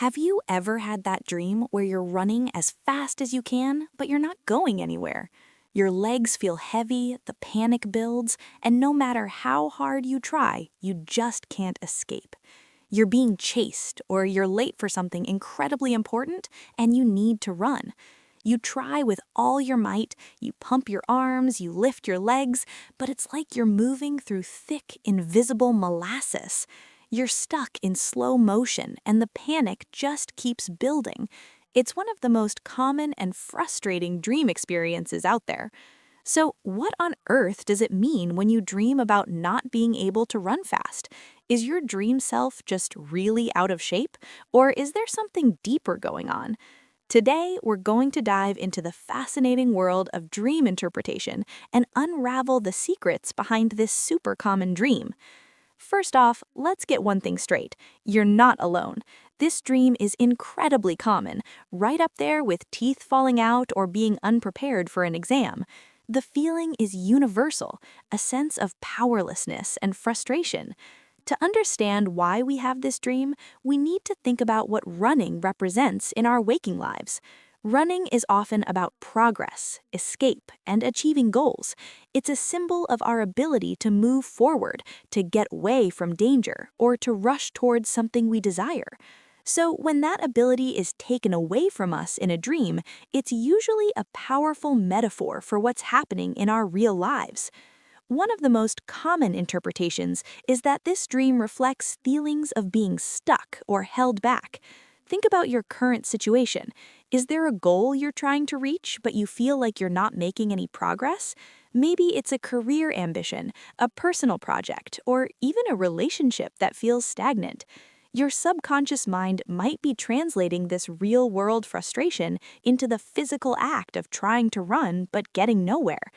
Have you ever had that dream where you're running as fast as you can, but you're not going anywhere? Your legs feel heavy, the panic builds, and no matter how hard you try, you just can't escape. You're being chased, or you're late for something incredibly important, and you need to run. You try with all your might, you pump your arms, you lift your legs, but it's like you're moving through thick, invisible molasses. You're stuck in slow motion, and the panic just keeps building. It's one of the most common and frustrating dream experiences out there. So, what on earth does it mean when you dream about not being able to run fast? Is your dream self just really out of shape, or is there something deeper going on? Today, we're going to dive into the fascinating world of dream interpretation and unravel the secrets behind this super common dream. First off, let's get one thing straight. You're not alone. This dream is incredibly common, right up there with teeth falling out or being unprepared for an exam. The feeling is universal, a sense of powerlessness and frustration. To understand why we have this dream, we need to think about what running represents in our waking lives. Running is often about progress, escape, and achieving goals. It's a symbol of our ability to move forward, to get away from danger, or to rush towards something we desire. So when that ability is taken away from us in a dream, it's usually a powerful metaphor for what's happening in our real lives. One of the most common interpretations is that this dream reflects feelings of being stuck or held back. Think about your current situation. Is there a goal you're trying to reach, but you feel like you're not making any progress? Maybe it's a career ambition, a personal project, or even a relationship that feels stagnant. Your subconscious mind might be translating this real-world frustration into the physical act of trying to run but getting nowhere.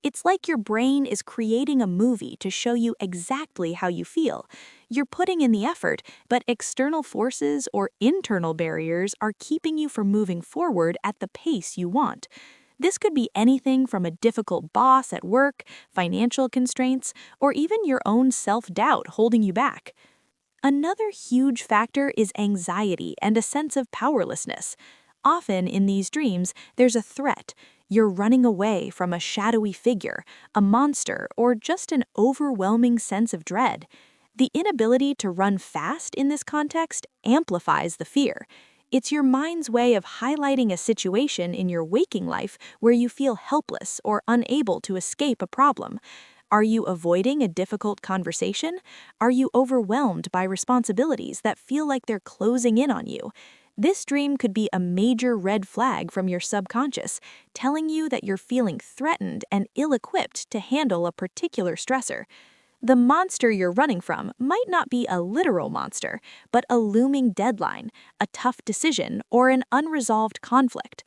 It's like your brain is creating a movie to show you exactly how you feel. You're putting in the effort, but external forces or internal barriers are keeping you from moving forward at the pace you want. This could be anything from a difficult boss at work, financial constraints, or even your own self-doubt holding you back. Another huge factor is anxiety and a sense of powerlessness. Often in these dreams, there's a threat. You're running away from a shadowy figure, a monster, or just an overwhelming sense of dread. The inability to run fast in this context amplifies the fear. It's your mind's way of highlighting a situation in your waking life where you feel helpless or unable to escape a problem. Are you avoiding a difficult conversation? Are you overwhelmed by responsibilities that feel like they're closing in on you? This dream could be a major red flag from your subconscious, telling you that you're feeling threatened and ill-equipped to handle a particular stressor. The monster you're running from might not be a literal monster, but a looming deadline, a tough decision, or an unresolved conflict.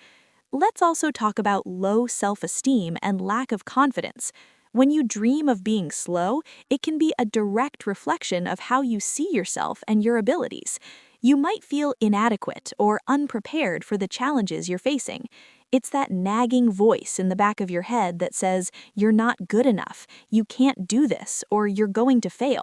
Let's also talk about low self-esteem and lack of confidence. When you dream of being slow, it can be a direct reflection of how you see yourself and your abilities. You might feel inadequate or unprepared for the challenges you're facing. It's that nagging voice in the back of your head that says, you're not good enough, you can't do this, or you're going to fail.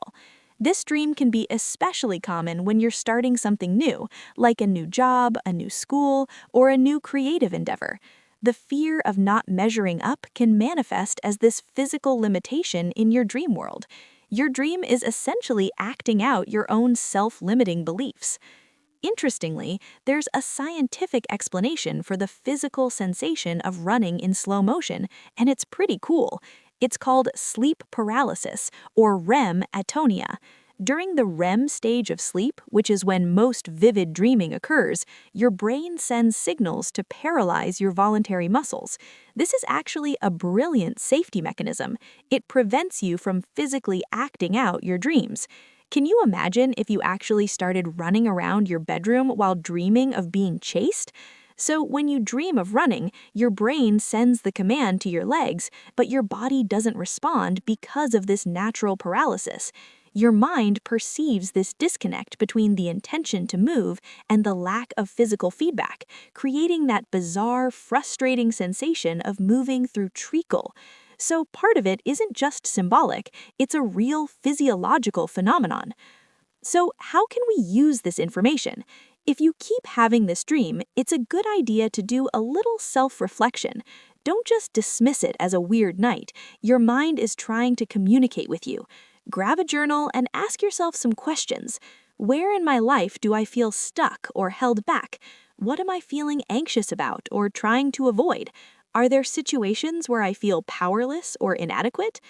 This dream can be especially common when you're starting something new, like a new job, a new school, or a new creative endeavor. The fear of not measuring up can manifest as this physical limitation in your dream world. Your dream is essentially acting out your own self-limiting beliefs. Interestingly, there's a scientific explanation for the physical sensation of running in slow motion, and it's pretty cool. It's called sleep paralysis, or REM atonia. During the REM stage of sleep, which is when most vivid dreaming occurs, your brain sends signals to paralyze your voluntary muscles. This is actually a brilliant safety mechanism. It prevents you from physically acting out your dreams. Can you imagine if you actually started running around your bedroom while dreaming of being chased? So when you dream of running, your brain sends the command to your legs, but your body doesn't respond because of this natural paralysis. Your mind perceives this disconnect between the intention to move and the lack of physical feedback, creating that bizarre, frustrating sensation of moving through treacle. So part of it isn't just symbolic, it's a real physiological phenomenon. So how can we use this information? If you keep having this dream, it's a good idea to do a little self-reflection. Don't just dismiss it as a weird night. Your mind is trying to communicate with you. Grab a journal and ask yourself some questions. Where in my life do I feel stuck or held back? What am I feeling anxious about or trying to avoid? Are there situations where I feel powerless or inadequate?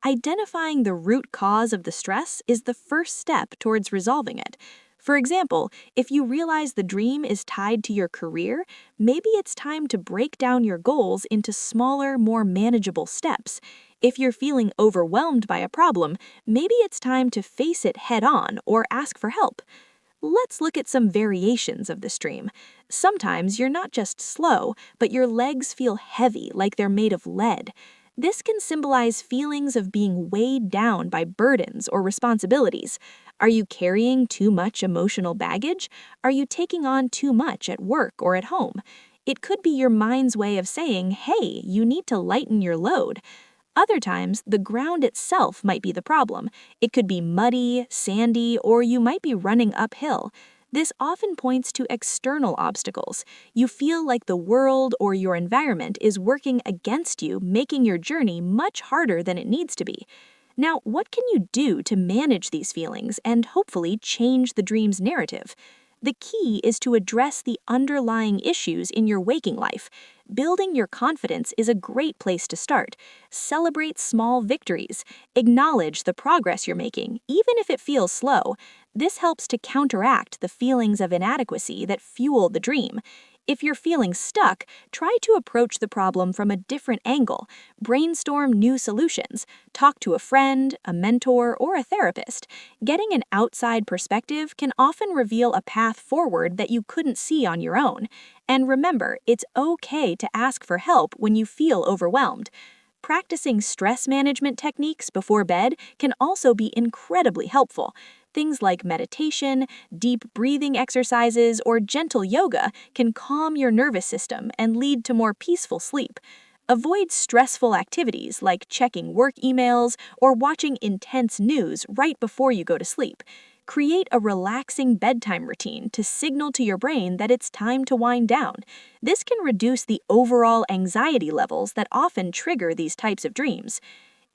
Identifying the root cause of the stress is the first step towards resolving it. For example, if you realize the dream is tied to your career, maybe it's time to break down your goals into smaller, more manageable steps. If you're feeling overwhelmed by a problem, maybe it's time to face it head on or ask for help. Let's look at some variations of this dream. Sometimes you're not just slow, but your legs feel heavy like they're made of lead. This can symbolize feelings of being weighed down by burdens or responsibilities. Are you carrying too much emotional baggage? Are you taking on too much at work or at home? It could be your mind's way of saying, hey, you need to lighten your load. Other times, the ground itself might be the problem. It could be muddy, sandy, or you might be running uphill. This often points to external obstacles. You feel like the world or your environment is working against you, making your journey much harder than it needs to be. Now, what can you do to manage these feelings and hopefully change the dream's narrative? The key is to address the underlying issues in your waking life. Building your confidence is a great place to start. Celebrate small victories. Acknowledge the progress you're making, even if it feels slow. This helps to counteract the feelings of inadequacy that fuel the dream. If you're feeling stuck, try to approach the problem from a different angle. Brainstorm new solutions. Talk to a friend, a mentor, or a therapist. Getting an outside perspective can often reveal a path forward that you couldn't see on your own. And remember, it's okay to ask for help when you feel overwhelmed. Practicing stress management techniques before bed can also be incredibly helpful. Things like meditation, deep breathing exercises, or gentle yoga can calm your nervous system and lead to more peaceful sleep. Avoid stressful activities like checking work emails or watching intense news right before you go to sleep. Create a relaxing bedtime routine to signal to your brain that it's time to wind down. This can reduce the overall anxiety levels that often trigger these types of dreams.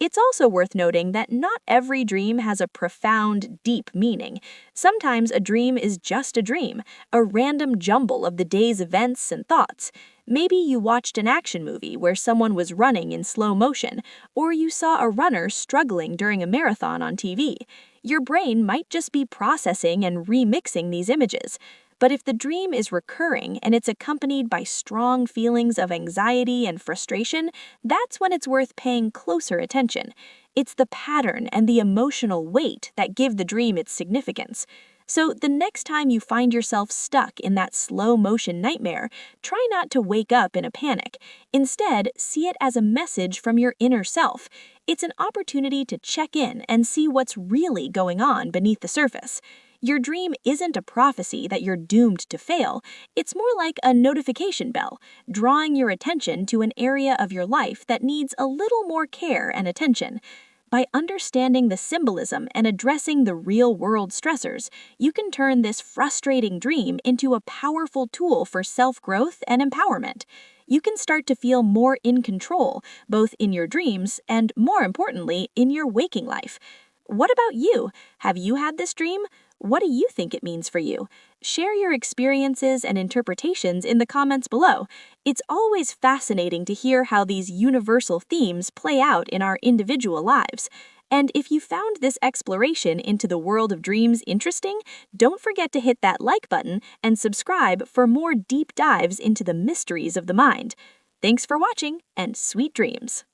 It's also worth noting that not every dream has a profound, deep meaning. Sometimes a dream is just a dream, a random jumble of the day's events and thoughts. Maybe you watched an action movie where someone was running in slow motion, or you saw a runner struggling during a marathon on TV. Your brain might just be processing and remixing these images. But if the dream is recurring and it's accompanied by strong feelings of anxiety and frustration, that's when it's worth paying closer attention. It's the pattern and the emotional weight that give the dream its significance. So the next time you find yourself stuck in that slow motion nightmare, try not to wake up in a panic. Instead, see it as a message from your inner self. It's an opportunity to check in and see what's really going on beneath the surface. Your dream isn't a prophecy that you're doomed to fail. It's more like a notification bell, drawing your attention to an area of your life that needs a little more care and attention. By understanding the symbolism and addressing the real-world stressors, you can turn this frustrating dream into a powerful tool for self-growth and empowerment. You can start to feel more in control, both in your dreams and, more importantly, in your waking life. What about you? Have you had this dream? What do you think it means for you? Share your experiences and interpretations in the comments below. It's always fascinating to hear how these universal themes play out in our individual lives. And if you found this exploration into the world of dreams interesting, don't forget to hit that like button and subscribe for more deep dives into the mysteries of the mind. Thanks for watching, and sweet dreams!